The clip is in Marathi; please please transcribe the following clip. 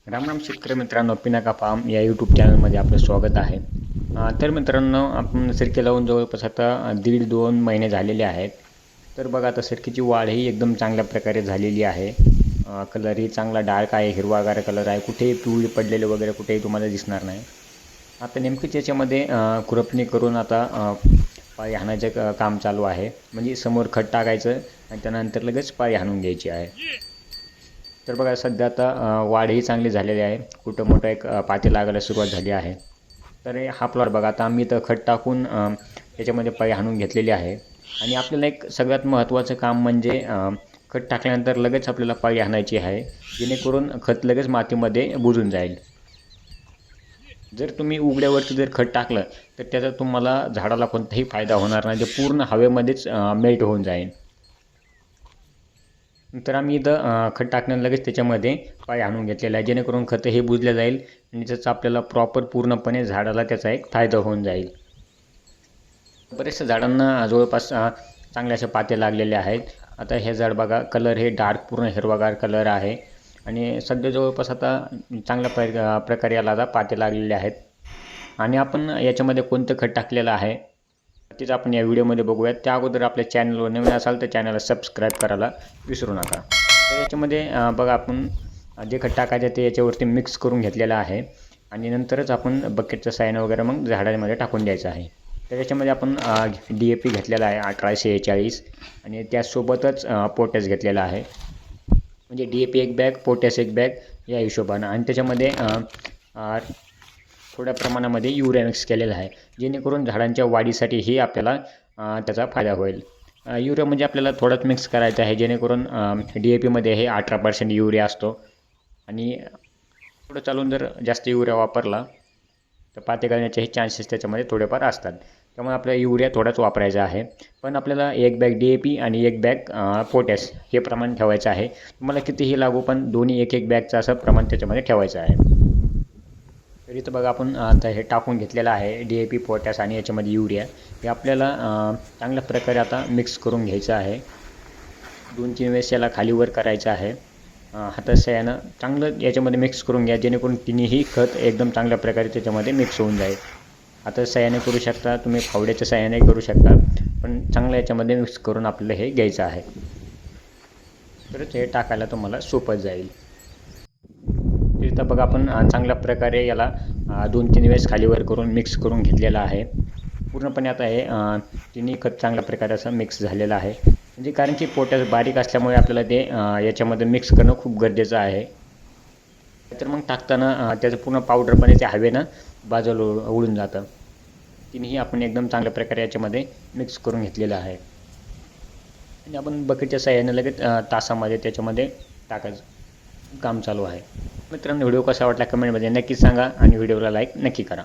राम राम शेतकरी मित्रांनो, पिनाका फार्म या यूट्यूब चॅनलमध्ये आपलं स्वागत आहे. तर मित्रांनो, आपण सिरके लावून जवळपास आता 1.5-2 महिने झालेले आहेत. तर बघा, आता सिरकीची वाढही एकदम चांगल्या प्रकारे झालेली आहे. कलरही चांगला डार्क आहे, हिरवागार कलर आहे, कुठेही पिवळी पडलेले वगैरे कुठेही तुम्हाला दिसणार नाही. आता नेमकीच याच्यामध्ये खुरपणी करून आता पाळी हाणायचं काम चालू आहे. म्हणजे समोर खत टाकायचं आणि त्यानंतर लगेच पाळी हाणून घ्यायची आहे. तर बघा, सध्या आता वाढही चांगली झालेली आहे. कुठं मोठं एक पाती लागायला सुरुवात झाली आहे. तर हा प्लॉट बघा, आता आम्ही इथं खत टाकून याच्यामध्ये पाळी हाणून घेतलेली आहे. आणि आपल्याला एक सगळ्यात महत्त्वाचं काम म्हणजे खत टाकल्यानंतर लगेच आपल्याला पाळी हाणायची आहे, जेणेकरून खत लगेच मातीमध्ये बुजून जाईल. जर तुम्ही उघड्यावरती जर खत टाकलं तर त्याचा तुम्हाला झाडाला कोणताही फायदा होणार नाही. ते पूर्ण हवेमध्येच मेल्ट होऊन जाईल. तर आम्ही इथं खत टाकण्यानं लगेच त्याच्यामध्ये पाळी हाणून घेतलेला आहे, जेणेकरून खतं हे बुजलं जाईल आणि त्याचा आपल्याला प्रॉपर पूर्णपणे झाडाला त्याचा एक फायदा होऊन जाईल. बरेचशा झाडांना जवळपास चांगले असे पाते लागलेले आहेत. आता हे झाड बघा, कलर हे डार्क पूर्ण हिरवागार कलर आहे आणि सध्या जवळपास आता चांगल्या प्रकारे याला आता पाते लागलेले आहेत. आणि आपण याच्यामध्ये कोणतं खत टाकलेलं आहे तेच आपण या व्हिडिओमध्ये बघूयात. त्या अगोदर आपल्या चॅनलवर नवीन असाल तर चॅनलला सबस्क्राईब करायला विसरू नका. तर याच्यामध्ये बघा, आपण जे खत टाकायचं ते याच्यावरती मिक्स करून घेतलेलं आहे आणि नंतरच आपण बकेटचं साह्यानं वगैरे मग झाडामध्ये टाकून द्यायचं आहे. तर याच्यामध्ये आपण DAP घेतलेला आहे 1846 आणि त्यासोबतच पोटॅश घेतलेला आहे. म्हणजे DAP एक बॅग, पोटॅश एक बॅग या हिशोबानं, आणि त्याच्यामध्ये थोड्या प्रमाणामध्ये युरिया मिक्स केलेला आहे, जेणेकरून झाडांच्या वाढीसाठीही आपल्याला त्याचा फायदा होईल. युरिया म्हणजे आपल्याला थोडाच मिक्स करायचा आहे, जेणेकरून DAPमध्ये हे 18% युरिया असतो आणि पुढं चालून जर जास्त युरिया वापरला तर पाते गळण्याचेही चान्सेस त्याच्यामध्ये थोडेफार असतात. त्यामुळे आपल्याला युरिया थोडाच वापरायचा आहे. पण आपल्याला एक बॅग DAP आणि एक बॅग पोटॅश हे प्रमाण ठेवायचं आहे. तुम्हाला कितीही लागू, पण दोन्ही एक एक बॅगचं असं प्रमाण त्याच्यामध्ये ठेवायचं आहे. तर इथं बघा, आपण आता हे टाकून घेतलेलं आहे DAP, पोटॅश आणि याच्यामध्ये युरिया. हे आपल्याला चांगल्या प्रकारे आता मिक्स करून घ्यायचं आहे. 2-3 वेळेस याला खालीवर करायचं आहे. हाताच्या चांगलं याच्यामध्ये मिक्स करून घ्या, जेणेकरून तिन्ही खत एकदम चांगल्या प्रकारे त्याच्यामध्ये मिक्स होऊन जाईल. हाताच्या साह्याने करू शकता तुम्ही, फावड्याच्या साह्याने करू शकता, पण चांगलं याच्यामध्ये मिक्स करून आपल्याला हे घ्यायचं आहे. तरच हे टाकायला तुम्हाला सोपं जाईल. इथं बघा, आपण चांगल्या प्रकारे याला 2-3 वेळेस खालीवर करून मिक्स करून घेतलेलं आहे. पूर्णपणे आता हे तिन्ही खत चांगल्या प्रकारे असं मिक्स झालेलं आहे. म्हणजे कारण की पोटॅश बारीक असल्यामुळे आपल्याला ते याच्यामध्ये मिक्स करणं खूप गरजेचं आहे. तर मग टाकताना त्याचं पूर्ण पावडरपणे ते हवेनं बाजूला उडून जातं. तिन्ही आपण एकदम चांगल्या प्रकारे याच्यामध्ये मिक्स करून घेतलेलं आहे आणि आपण बकेटच्या साह्यानं लगेच तासामध्ये त्याच्यामध्ये टाकायचं काम चालू आहे. मित्रांनो, व्हिडिओ कसा वाटला कमेंटमध्ये नक्की सांगा आणि व्हिडिओला लाईक नक्की करा.